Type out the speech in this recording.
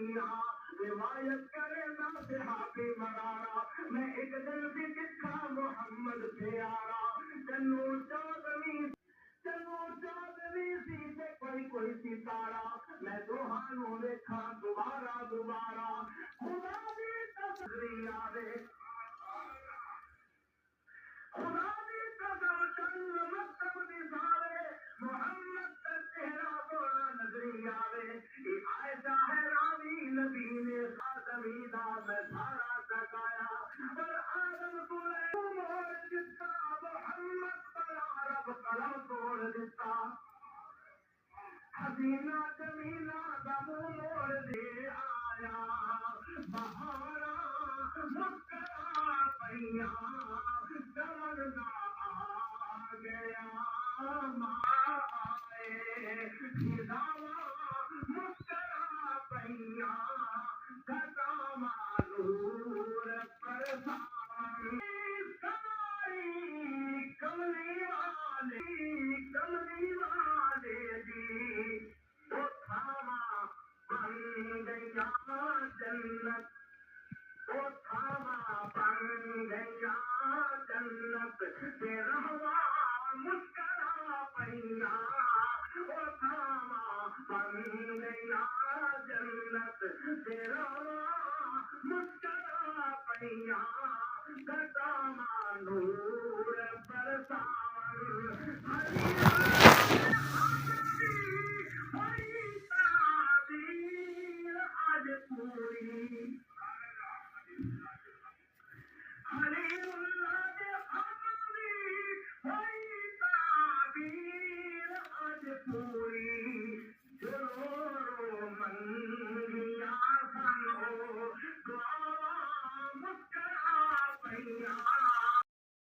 रिवायत करे ना सिहाबी मरारा मैं एक दिन भी दिखा मोहम्मद प्यारा चन्नो चौधरी सीधे कोई सितारा मैं दुहानों देखा दोबारा दोबारा खुदा भी तस्वीर आवे खुदा भी कसम चंद मस्तब दिसारे मोहम्मद का चेहरा बोला नजरी आवे आयशा है रावी नबी ने जमीदा में सारा सकाया और आदम को मोड़ दिता मोहम्मद पर अरब कलम तोड़ दिता हसीना जमीना दमू मोड़ दे आया बहारा मुस्करा पैया जमना आ गया माए खिदावा मुस्करा पैया खता मानूर पर सावन कमली वाले दी वो थामा बन गया जन्नत वो थामा बन गया जन्नत बेरहवा मुस्करा पैया वो थामा बन गया जन्नत बेरहवा मुस्करा पैया कदमा नूर बरसावन